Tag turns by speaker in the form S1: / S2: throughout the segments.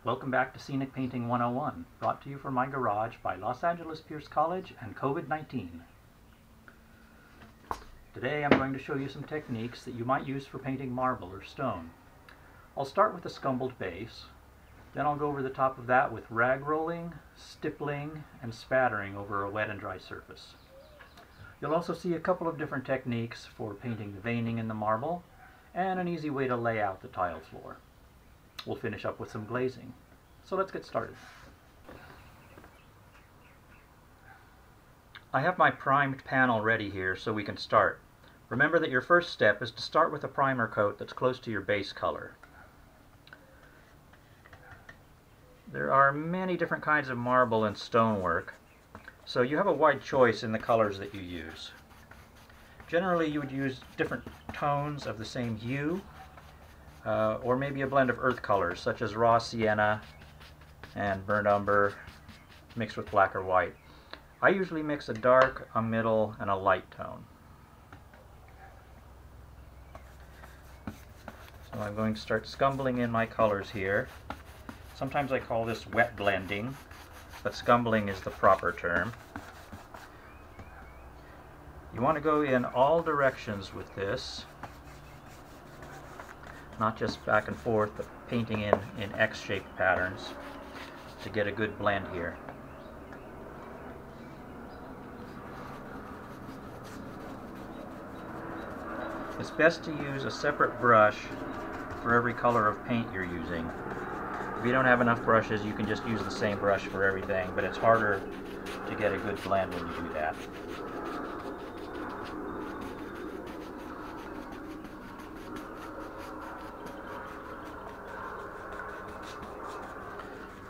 S1: Welcome back to Scenic Painting 101, brought to you from my garage by Los Angeles Pierce College and COVID-19. Today I'm going to show you some techniques that you might use for painting marble or stone. I'll start with a scumbled base, then I'll go over the top of that with rag rolling, stippling, and spattering over a wet and dry surface. You'll also see a couple of different techniques for painting the veining in the marble, and an easy way to lay out the tile floor. We'll finish up with some glazing. So let's get started. I have my primed panel ready here so we can start. Remember that your first step is to start with a primer coat that's close to your base color. There are many different kinds of marble and stonework, so you have a wide choice in the colors that you use. Generally you would use different tones of the same hue, or maybe a blend of earth colors such as raw sienna and burnt umber mixed with black or white. I usually mix a dark, a middle, and a light tone. So I'm going to start scumbling in my colors here. Sometimes I call this wet blending, but scumbling is the proper term. You want to go in all directions with this. Not just back and forth, but painting in X-shaped patterns to get a good blend here. It's best to use a separate brush for every color of paint you're using. If you don't have enough brushes, you can just use the same brush for everything, but it's harder to get a good blend when you do that.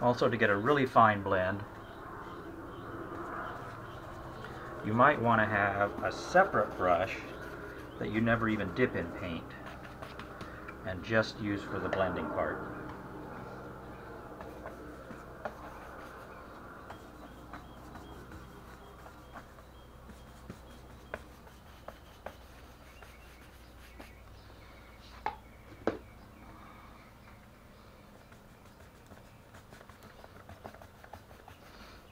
S1: Also, to get a really fine blend, you might want to have a separate brush that you never even dip in paint and just use for the blending part.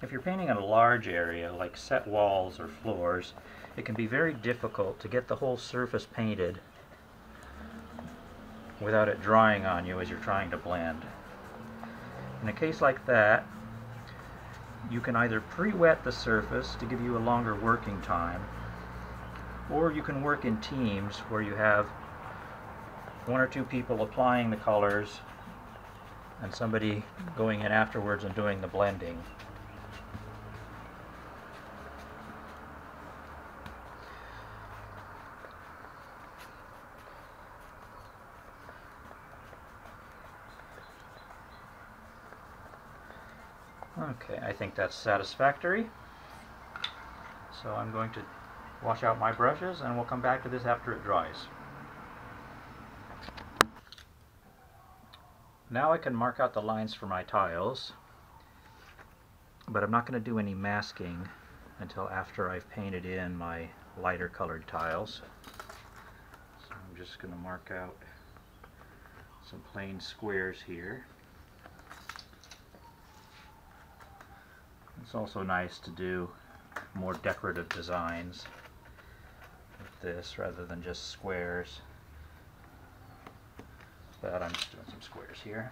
S1: If you're painting in a large area, like set walls or floors, it can be very difficult to get the whole surface painted without it drying on you as you're trying to blend. In a case like that, you can either pre-wet the surface to give you a longer working time, or you can work in teams where you have one or two people applying the colors and somebody going in afterwards and doing the blending. Okay, I think that's satisfactory. So I'm going to wash out my brushes and we'll come back to this after it dries. Now I can mark out the lines for my tiles, but I'm not going to do any masking until after I've painted in my lighter colored tiles. So I'm just going to mark out some plain squares here. It's also nice to do more decorative designs with this rather than just squares. But I'm just doing some squares here.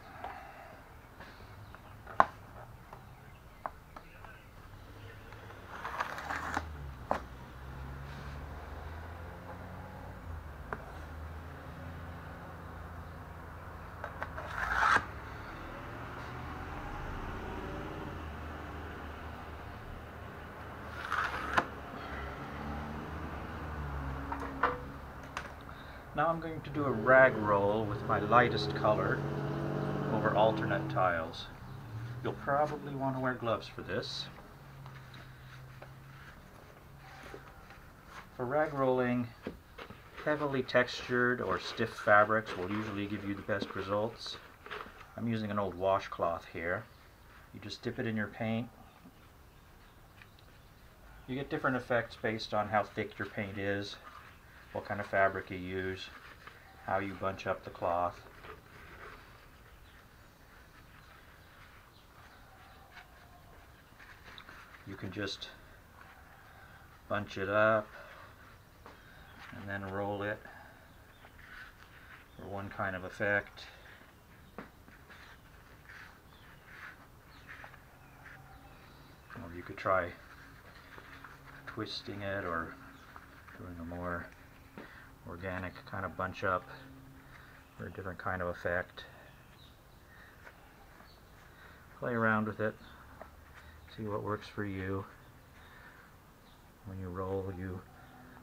S1: Now I'm going to do a rag roll with my lightest color over alternate tiles. You'll probably want to wear gloves for this. For rag rolling, heavily textured or stiff fabrics will usually give you the best results. I'm using an old washcloth here. You just dip it in your paint. You get different effects based on how thick your paint is, what kind of fabric you use, how you bunch up the cloth. you can just bunch it up and then roll it for one kind of effect. Or you could try twisting it or doing a more organic kind of bunch up for a different kind of effect. Play around with it, see what works for you. When you roll, you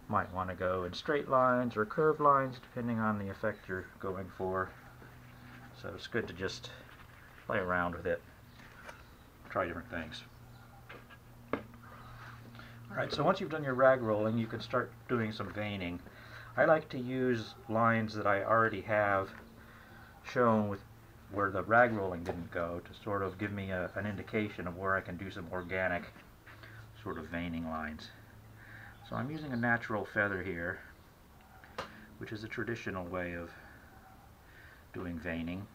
S1: might want to go in straight lines or curved lines depending on the effect you're going for. So it's good to just play around with it, try different things. Alright, so once you've done your rag rolling, you can start doing some veining. I like to use lines that I already have shown with where the rag rolling didn't go to sort of give me an indication of where I can do some organic sort of veining lines. So I'm using a natural feather here, which is a traditional way of doing veining.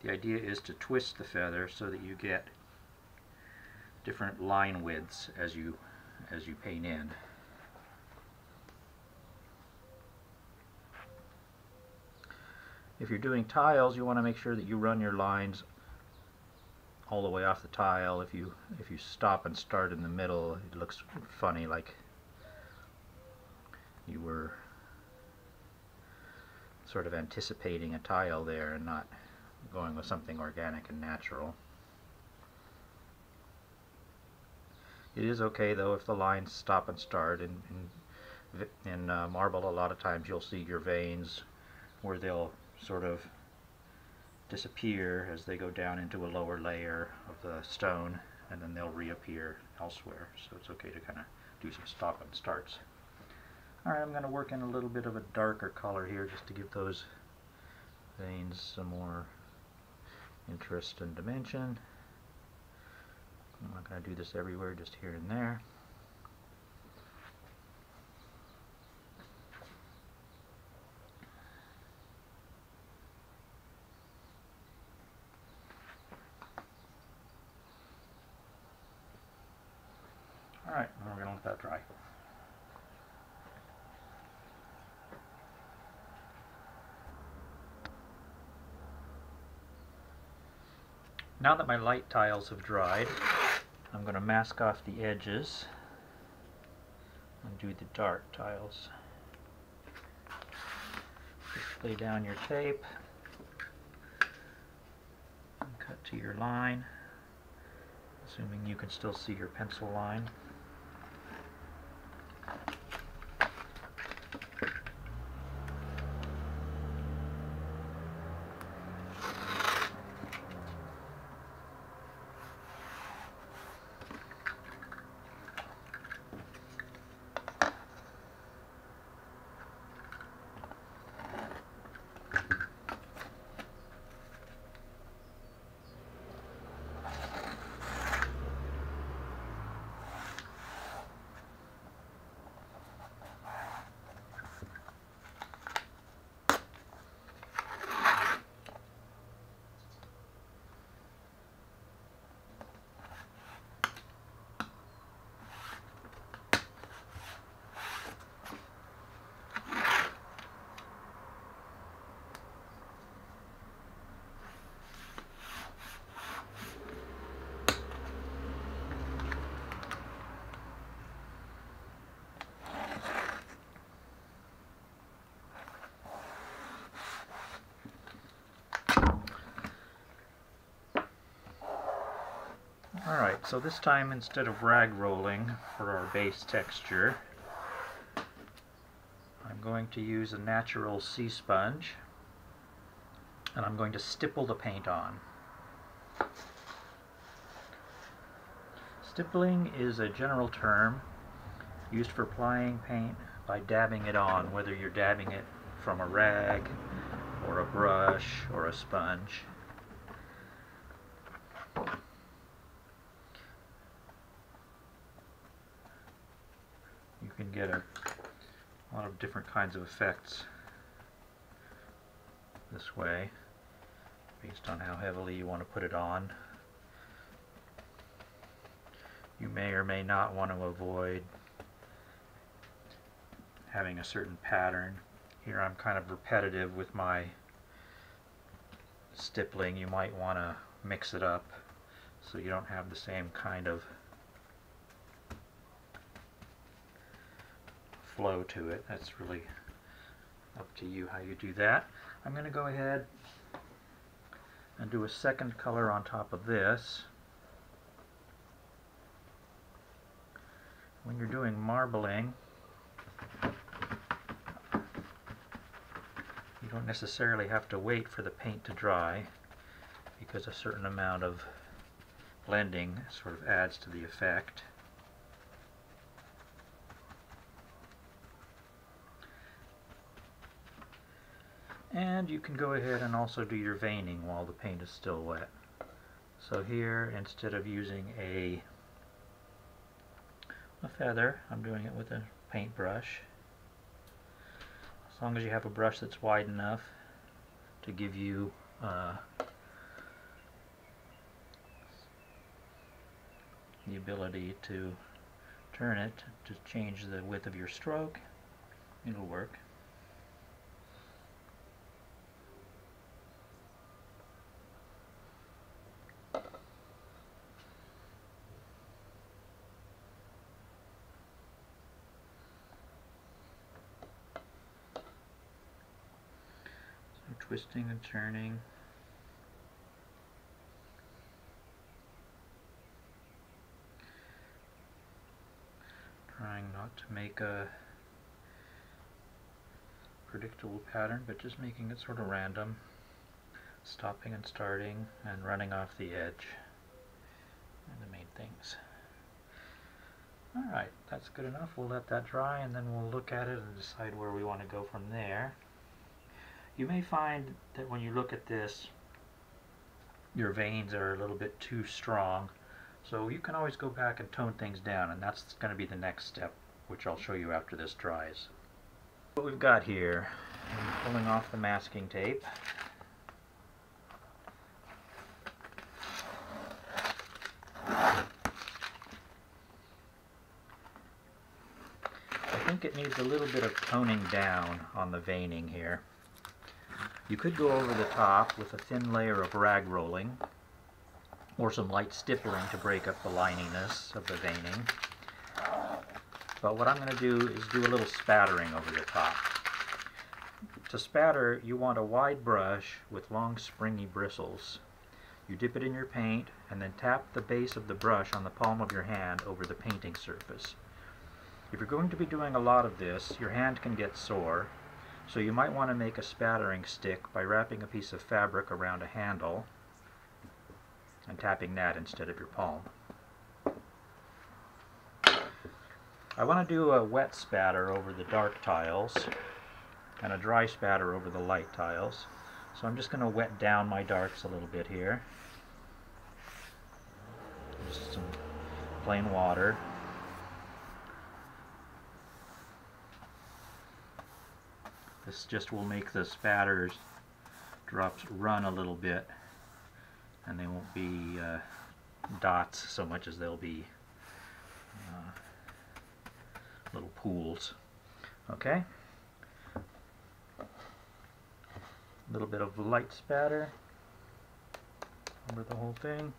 S1: The idea is to twist the feather so that you get different line widths as you paint in. If you're doing tiles, you want to make sure that you run your lines all the way off the tile. If you stop and start in the middle, it looks funny, like you were sort of anticipating a tile there and not going with something organic and natural. It is okay though if the lines stop and start. In marble, a lot of times you'll see your veins where they'll sort of disappear as they go down into a lower layer of the stone, and then they'll reappear elsewhere. So it's okay to kind of do some stop and starts. Alright, I'm going to work in a little bit of a darker color here just to give those veins some more interest and dimension. I'm not going to do this everywhere, just here and there. Alright, we're going to let that dry. Now that my light tiles have dried, I'm going to mask off the edges and do the dark tiles. Just lay down your tape and cut to your line, assuming you can still see your pencil line. Alright, so this time instead of rag rolling for our base texture, I'm going to use a natural sea sponge, and I'm going to stipple the paint on. Stippling is a general term used for applying paint by dabbing it on, whether you're dabbing it from a rag or a brush or a sponge. You can get a lot of different kinds of effects this way, based on how heavily you want to put it on. You may or may not want to avoid having a certain pattern. Here I'm kind of repetitive with my stippling. You might want to mix it up so you don't have the same kind of flow to it. That's really up to you how you do that. I'm going to go ahead and do a second color on top of this. When you're doing marbling, you don't necessarily have to wait for the paint to dry, because a certain amount of blending sort of adds to the effect. And you can go ahead and also do your veining while the paint is still wet. So here, instead of using a feather, I'm doing it with a paintbrush. As long as you have a brush that's wide enough to give you the ability to turn it to change the width of your stroke, it'll work. Twisting and turning. Trying not to make a predictable pattern, but just making it sort of random. Stopping and starting and running off the edge are the main things. Alright, that's good enough. We'll let that dry and then we'll look at it and decide where we want to go from there. You may find that when you look at this, your veins are a little bit too strong, so you can always go back and tone things down, and that's going to be the next step, which I'll show you after this dries. What we've got here, I'm pulling off the masking tape. I think it needs a little bit of toning down on the veining here. You could go over the top with a thin layer of rag rolling or some light stippling to break up the lininess of the veining. But what I'm going to do is do a little spattering over the top. To spatter, you want a wide brush with long springy bristles. You dip it in your paint and then tap the base of the brush on the palm of your hand over the painting surface. If you're going to be doing a lot of this, your hand can get sore. So you might want to make a spattering stick by wrapping a piece of fabric around a handle and tapping that instead of your palm. I want to do a wet spatter over the dark tiles and a dry spatter over the light tiles. So I'm just going to wet down my darks a little bit here. Just some plain water. This just will make the spatters drops run a little bit, and they won't be dots so much as they'll be little pools. Okay? A little bit of light spatter over the whole thing.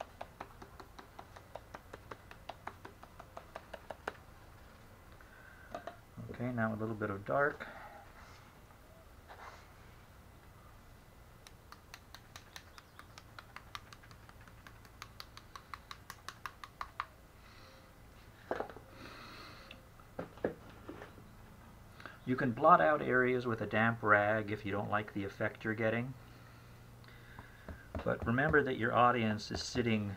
S1: Okay, now a little bit of dark. You can blot out areas with a damp rag if you don't like the effect you're getting. But remember that your audience is sitting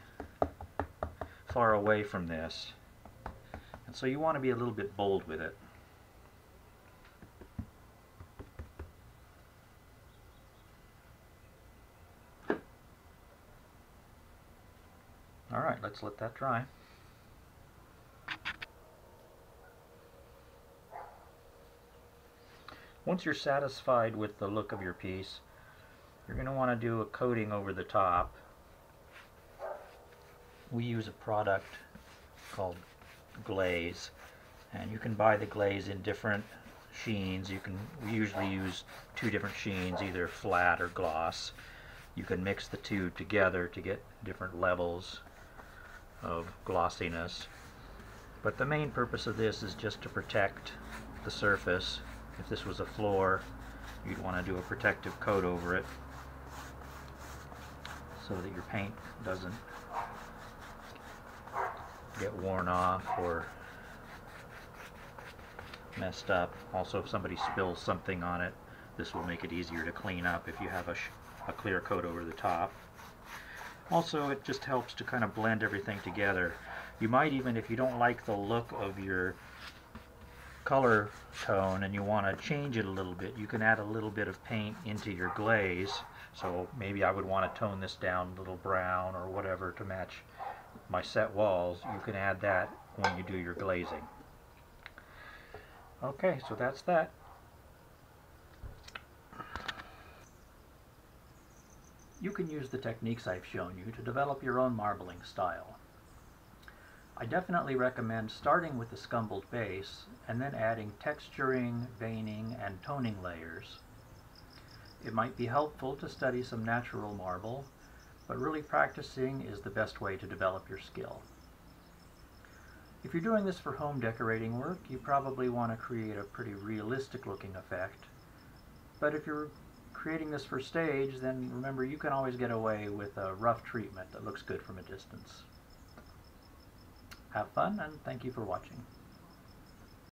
S1: far away from this, and so you want to be a little bit bold with it. Alright, let's let that dry. Once you're satisfied with the look of your piece, you're going to want to do a coating over the top. We use a product called glaze. And you can buy the glaze in different sheens. We usually use two different sheens, either flat or gloss. You can mix the two together to get different levels of glossiness. But the main purpose of this is just to protect the surface. If this was a floor, you'd want to do a protective coat over it so that your paint doesn't get worn off or messed up. Also, if somebody spills something on it, this will make it easier to clean up if you have a clear coat over the top. Also, it just helps to kind of blend everything together. You might even, if you don't like the look of your color tone and you want to change it a little bit, you can add a little bit of paint into your glaze. So maybe I would want to tone this down a little brown or whatever to match my set walls. You can add that when you do your glazing. Okay, so that's that. You can use the techniques I've shown you to develop your own marbling style. I definitely recommend starting with the scumbled base and then adding texturing, veining, and toning layers. It might be helpful to study some natural marble, but really practicing is the best way to develop your skill. If you're doing this for home decorating work, you probably want to create a pretty realistic looking effect. But if you're creating this for stage, then remember you can always get away with a rough treatment that looks good from a distance. Have fun, and thank you for watching.